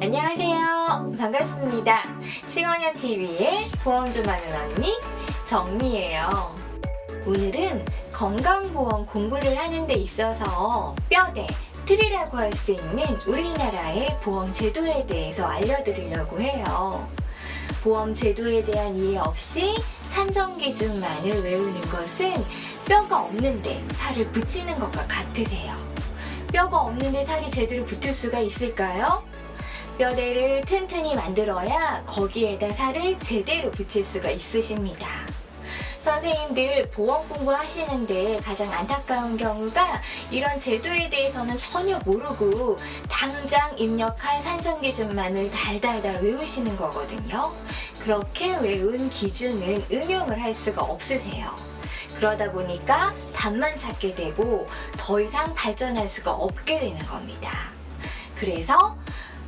안녕하세요. 반갑습니다. 싱어년TV의 보험 좀 하는 언니 정미예요. 오늘은 건강보험 공부를 하는 데 있어서 뼈대, 틀이라고 할 수 있는 우리나라의 보험 제도에 대해서 알려드리려고 해요. 보험 제도에 대한 이해 없이 산정기준만을 외우는 것은 뼈가 없는데 살을 붙이는 것과 같으세요. 뼈가 없는데 살이 제대로 붙을 수가 있을까요? 뼈대를 튼튼히 만들어야 거기에다 살을 제대로 붙일 수가 있으십니다. 선생님들 보험 공부하시는데 가장 안타까운 경우가 이런 제도에 대해서는 전혀 모르고 당장 입력할 산정기준만을 달달달 외우시는 거거든요. 그렇게 외운 기준은 응용을 할 수가 없으세요. 그러다 보니까 답만 찾게 되고 더 이상 발전할 수가 없게 되는 겁니다. 그래서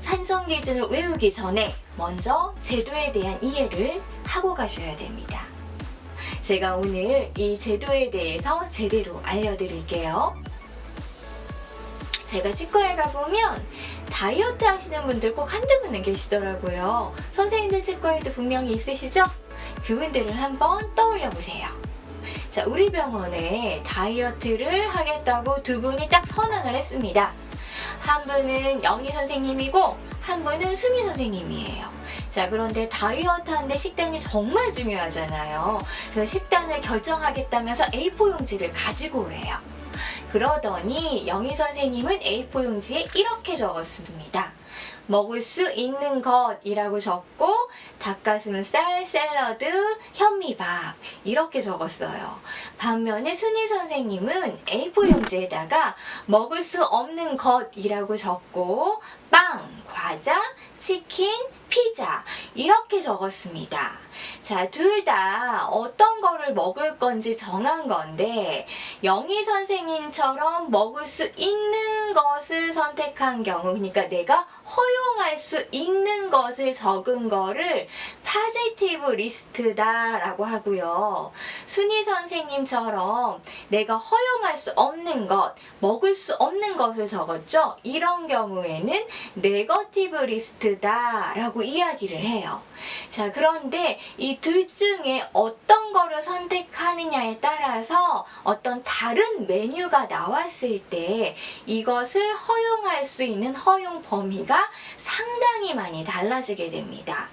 산정기준을 외우기 전에 먼저 제도에 대한 이해를 하고 가셔야 됩니다. 제가 오늘 이 제도에 대해서 제대로 알려드릴게요. 제가 치과에 가보면 다이어트 하시는 분들 꼭 한두 분은 계시더라고요. 선생님들 치과에도 분명히 있으시죠? 그분들을 한번 떠올려 보세요. 자, 우리 병원에 다이어트를 하겠다고 두 분이 딱 선언을 했습니다. 한 분은 영희 선생님이고 한 분은 순희 선생님이에요. 자, 그런데 다이어트 하는데 식단이 정말 중요하잖아요. 그래서 식단을 결정하겠다면서 A4 용지를 가지고 오래요. 그러더니 영희 선생님은 A4 용지에 이렇게 적었습니다. 먹을 수 있는 것이라고 적고 닭가슴살, 샐러드, 현미밥 이렇게 적었어요. 반면에 순희 선생님은 A4 용지에다가 먹을 수 없는 것이라고 적고 빵, 과자, 치킨, 피자 이렇게 적었습니다. 자, 둘 다 어떤 거를 먹을 건지 정한 건데 영희 선생님처럼 먹을 수 있는 것을 선택한 경우, 그러니까 내가 허용할 수 있는 것을 적은 거를 파지티브 리스트다라고 하고요. 순희 선생님처럼 내가 허용할 수 없는 것, 먹을 수 없는 것을 적었죠. 이런 경우에는 네거티브 리스트다라고 이야기를 해요. 자, 그런데 이 둘 중에 어떤 거를 선택하느냐에 따라서 어떤 다른 메뉴가 나왔을 때 이것을 허용할 수 있는 허용 범위가 상당히 많이 달라지게 됩니다.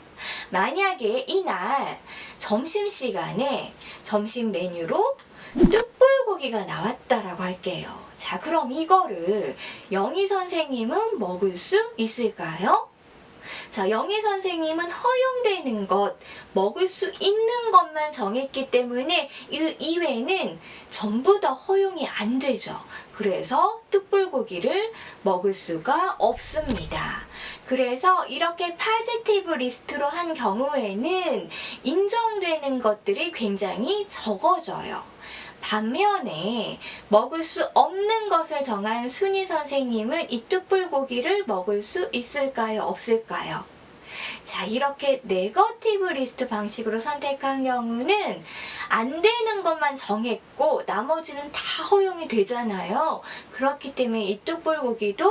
만약에 이날 점심시간에 점심 메뉴로 뚝불고기가 나왔다라고 할게요. 자, 그럼 이거를 영희 선생님은 먹을 수 있을까요? 자, 영희 선생님은 허용되는 것, 먹을 수 있는 것만 정했기 때문에 이 이외에는 전부 다 허용이 안 되죠. 그래서 뚝불고기를 먹을 수가 없습니다. 그래서 이렇게 파지티브 리스트로 한 경우에는 인정되는 것들이 굉장히 적어져요. 반면에 먹을 수 없는 것을 정한 순희 선생님은 이 뚝불고기를 먹을 수 있을까요? 없을까요? 자, 이렇게 네거티브 리스트 방식으로 선택한 경우는 안 되는 것만 정했고 나머지는 다 허용이 되잖아요. 그렇기 때문에 이 뚝불고기도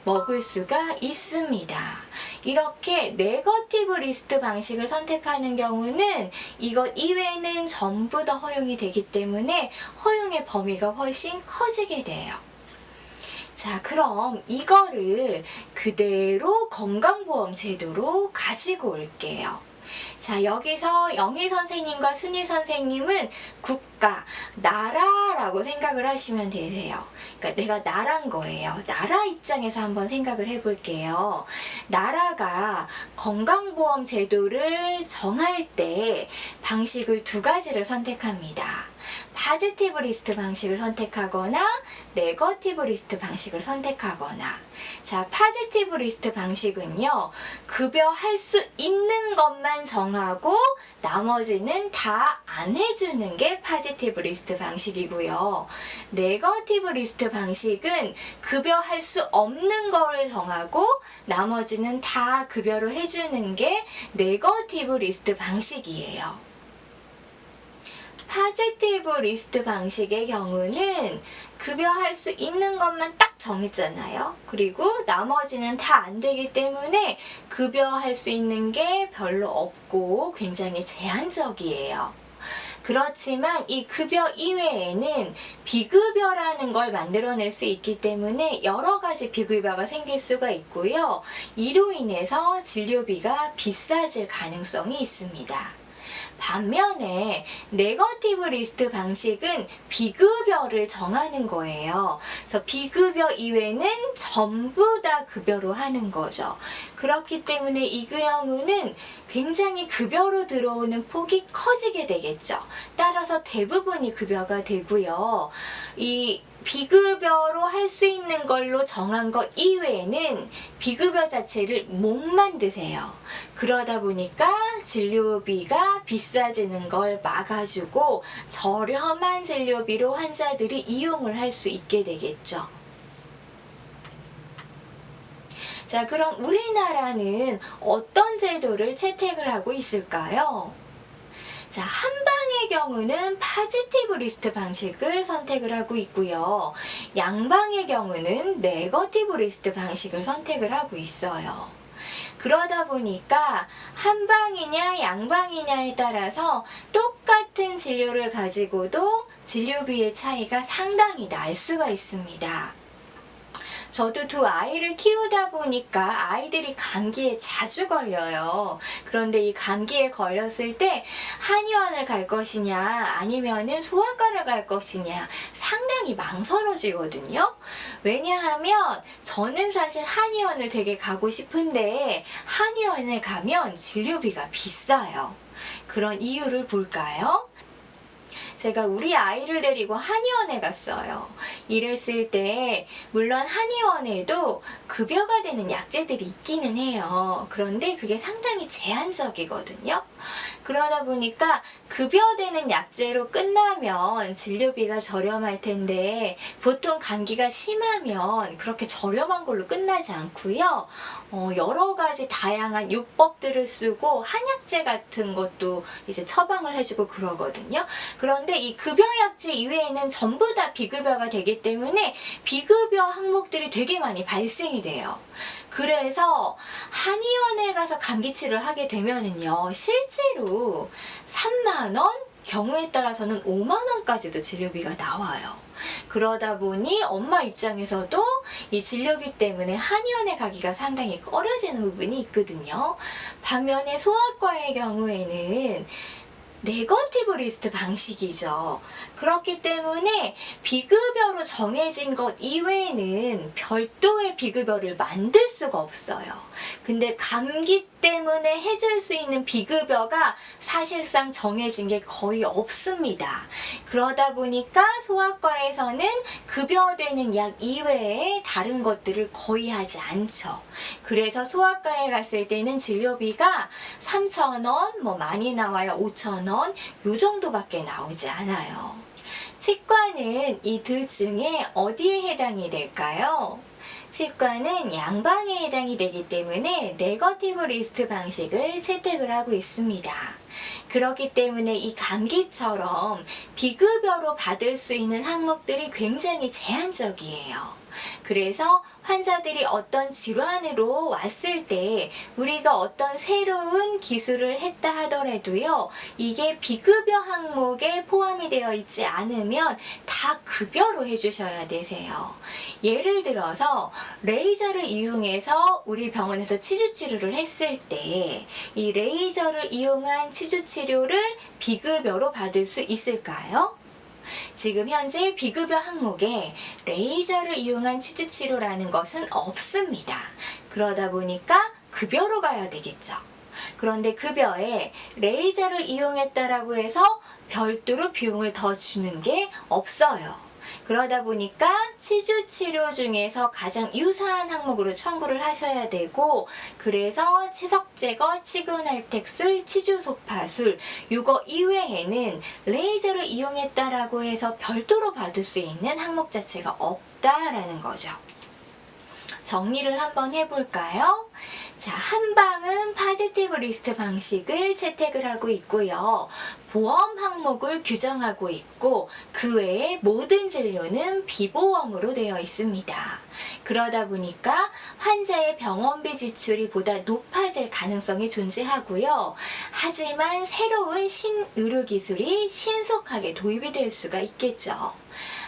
먹을 수가 있습니다. 이렇게 네거티브 리스트 방식을 선택하는 경우는 이것 이외에는 전부 다 허용이 되기 때문에 허용의 범위가 훨씬 커지게 돼요. 자, 그럼 이거를 그대로 건강보험 제도로 가지고 올게요. 자, 여기서 영희 선생님과 순희 선생님은 국가, 나라라고 생각을 하시면 되세요. 그러니까 내가 나라인 거예요. 나라 입장에서 한번 생각을 해볼게요. 나라가 건강보험 제도를 정할 때 방식을 두 가지를 선택합니다. 파지티브 리스트 방식을 선택하거나 네거티브 리스트 방식을 선택하거나. 자, 파지티브 리스트 방식은요, 급여할 수 있는 것만 정하고 나머지는 다 안 해주는 게 파지티브 리스트 방식이고요. 네거티브 리스트 방식은 급여할 수 없는 거를 정하고 나머지는 다 급여를 해주는 게 네거티브 리스트 방식이에요. 파지티브 리스트 방식의 경우는 급여할 수 있는 것만 딱 정했잖아요. 그리고 나머지는 다 안 되기 때문에 급여할 수 있는 게 별로 없고 굉장히 제한적이에요. 그렇지만 이 급여 이외에는 비급여라는 걸 만들어낼 수 있기 때문에 여러 가지 비급여가 생길 수가 있고요. 이로 인해서 진료비가 비싸질 가능성이 있습니다. 반면에 네거티브 리스트 방식은 비급여를 정하는 거예요. 그래서 비급여 이외는 전부 다 급여로 하는 거죠. 그렇기 때문에 이 경우는 굉장히 급여로 들어오는 폭이 커지게 되겠죠. 따라서 대부분이 급여가 되고요. 이 비급여로 할 수 있는 걸로 정한 것 이외에는 비급여 자체를 못 만드세요. 그러다 보니까 진료비가 비싸지는 걸 막아주고 저렴한 진료비로 환자들이 이용을 할 수 있게 되겠죠. 자, 그럼 우리나라는 어떤 제도를 채택을 하고 있을까요? 자, 한방의 경우는 파지티브 리스트 방식을 선택을 하고 있고요. 양방의 경우는 네거티브 리스트 방식을 선택을 하고 있어요. 그러다 보니까 한방이냐 양방이냐에 따라서 똑같은 진료를 가지고도 진료비의 차이가 상당히 날 수가 있습니다. 저도 두 아이를 키우다 보니까 아이들이 감기에 자주 걸려요. 그런데 이 감기에 걸렸을 때 한의원을 갈 것이냐 아니면은 소아과를 갈 것이냐 상당히 망설여지거든요. 왜냐하면 저는 사실 한의원을 되게 가고 싶은데 한의원을 가면 진료비가 비싸요. 그런 이유를 볼까요? 제가 우리 아이를 데리고 한의원에 갔어요. 이랬을 때 물론 한의원에도 급여가 되는 약재들이 있기는 해요. 그런데 그게 상당히 제한적이거든요. 그러다 보니까 급여되는 약재로 끝나면 진료비가 저렴할 텐데 보통 감기가 심하면 그렇게 저렴한 걸로 끝나지 않고요. 여러 가지 다양한 요법들을 쓰고 한약재 같은 것도 이제 처방을 해주고 그러거든요. 그런데 이 급여약재 이외에는 전부 다 비급여가 되기 때문에 비급여 항목들이 되게 많이 발생이 돼요. 그래서 한의원에 가서 감기치료를 하게 되면은요, 실제로 3만 원, 경우에 따라서는 5만 원까지도 진료비가 나와요. 그러다 보니 엄마 입장에서도 이 진료비 때문에 한의원에 가기가 상당히 꺼려지는 부분이 있거든요. 반면에 소아과의 경우에는 네거티브 리스트 방식이죠. 그렇기 때문에 비급여로 정해진 것 이외에는 별도의 비급여를 만들 수가 없어요. 근데 감기 때문에 해줄 수 있는 비급여가 사실상 정해진 게 거의 없습니다. 그러다 보니까 소아과에서는 급여되는 약 이외에 다른 것들을 거의 하지 않죠. 그래서 소아과에 갔을 때는 진료비가 3,000원, 뭐 많이 나와야 5,000원, 요 정도밖에 나오지 않아요. 치과는 이 둘 중에 어디에 해당이 될까요? 치과는 양방에 해당이 되기 때문에 네거티브 리스트 방식을 채택을 하고 있습니다. 그렇기 때문에 이 감기처럼 비급여로 받을 수 있는 항목들이 굉장히 제한적이에요. 그래서 환자들이 어떤 질환으로 왔을 때 우리가 어떤 새로운 기술을 했다 하더라도요, 이게 비급여 항목에 포함이 되어 있지 않으면 다 급여로 해주셔야 되세요. 예를 들어서 레이저를 이용해서 우리 병원에서 치주 치료를 했을 때 이 레이저를 이용한 치주 치료를 비급여로 받을 수 있을까요? 지금 현재 비급여 항목에 레이저를 이용한 치주 치료라는 것은 없습니다. 그러다 보니까 급여로 가야 되겠죠. 그런데 급여에 레이저를 이용했다라고 해서 별도로 비용을 더 주는 게 없어요. 그러다 보니까 치주 치료 중에서 가장 유사한 항목으로 청구를 하셔야 되고, 그래서 치석 제거, 치근할택술, 치주 소파술 이거 이외에는 레이저를 이용했다라고 해서 별도로 받을 수 있는 항목 자체가 없다라는 거죠. 정리를 한번 해볼까요? 자, 한방은 파지티브 리스트 방식을 채택을 하고 있고요. 보험 항목을 규정하고 있고 그 외에 모든 진료는 비보험으로 되어 있습니다. 그러다 보니까 환자의 병원비 지출이 보다 높아질 가능성이 존재하고요. 하지만 새로운 신의료기술이 신속하게 도입이 될 수가 있겠죠.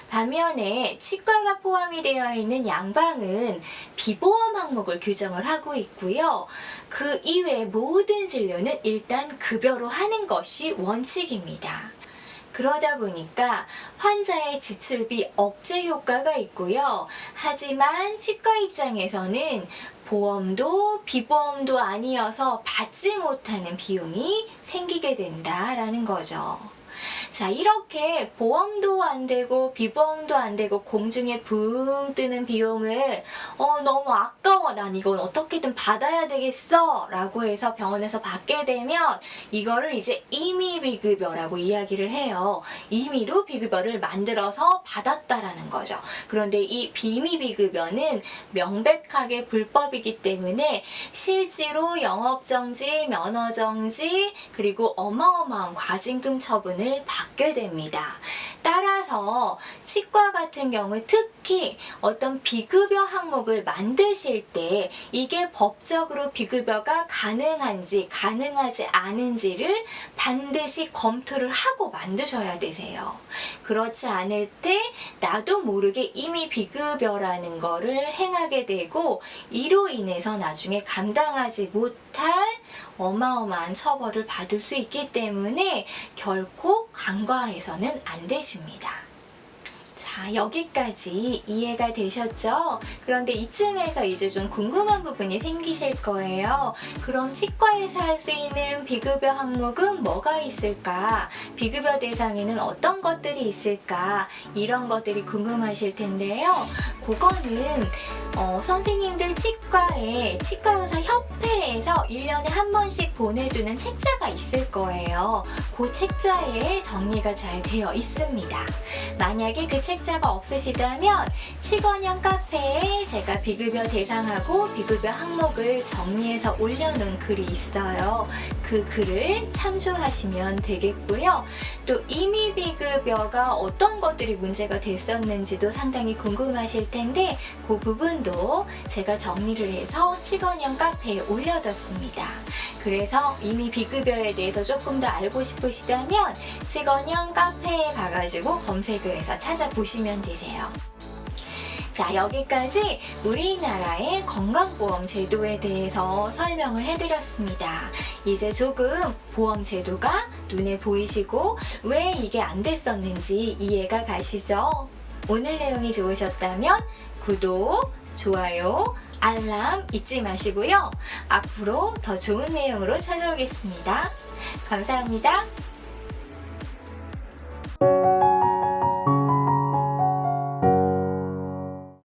반면에 치과가 포함이 되어 있는 양방은 비보험 항목을 규정을 하고 있고요. 그 이외의 모든 진료는 일단 급여로 하는 것이 원칙입니다. 그러다 보니까 환자의 지출비 억제 효과가 있고요. 하지만 치과 입장에서는 보험도 비보험도 아니어서 받지 못하는 비용이 생기게 된다라는 거죠. 자, 이렇게 보험도 안 되고 비보험도 안 되고 공중에 붕 뜨는 비용을 너무 아까워, 난 이건 어떻게든 받아야 되겠어 라고 해서 병원에서 받게 되면 이거를 이제 임의비급여라고 이야기를 해요. 임의로 비급여를 만들어서 받았다라는 거죠. 그런데 이 비임의비급여는 명백하게 불법이기 때문에 실제로 영업정지, 면허정지, 그리고 어마어마한 과징금 처분을 받게 됩니다. 따라서 치과 같은 경우 특히 어떤 비급여 항목을 만드실 때 이게 법적으로 비급여가 가능한지 가능하지 않은지를 반드시 검토를 하고 만드셔야 되세요. 그렇지 않을 때 나도 모르게 이미 비급여라는 거를 행하게 되고 이로 인해서 나중에 감당하지 못할 어마어마한 처벌을 받을 수 있기 때문에 결코 간과해서는 안 되십니다. 자, 여기까지 이해가 되셨죠? 그런데 이쯤에서 이제 좀 궁금한 부분이 생기실 거예요. 그럼 치과에서 할 수 있는 비급여 항목은 뭐가 있을까? 비급여 대상에는 어떤 것들이 있을까? 이런 것들이 궁금하실 텐데요. 그거는 선생님들 치과의사 협회에서 1년에 한 번씩 보내주는 책자가 있을 거예요. 그 책자에 정리가 잘 되어 있습니다. 만약에 그 책자가 없으시다면 치건형 카페에 제가 비급여 대상하고 비급여 항목을 정리해서 올려놓은 글이 있어요. 그 글을 참조하시면 되겠고요. 또 임의비급여가 어떤 것들이 문제가 됐었는지도 상당히 궁금하실 텐데 그 부분도 제가 정리를 해서 치건형 카페에 올려뒀습니다. 그래서 임의비급여에 대해서 조금 더 알고 싶으시다면 치건형 카페에 가가지고 검색을 해서 찾아보시면 되세요. 자, 여기까지 우리나라의 건강보험 제도에 대해서 설명을 해드렸습니다. 이제 조금 보험 제도가 눈에 보이시고 왜 이게 안 됐었는지 이해가 가시죠? 오늘 내용이 좋으셨다면 구독, 좋아요, 알람 잊지 마시고요. 앞으로 더 좋은 내용으로 찾아오겠습니다. 감사합니다.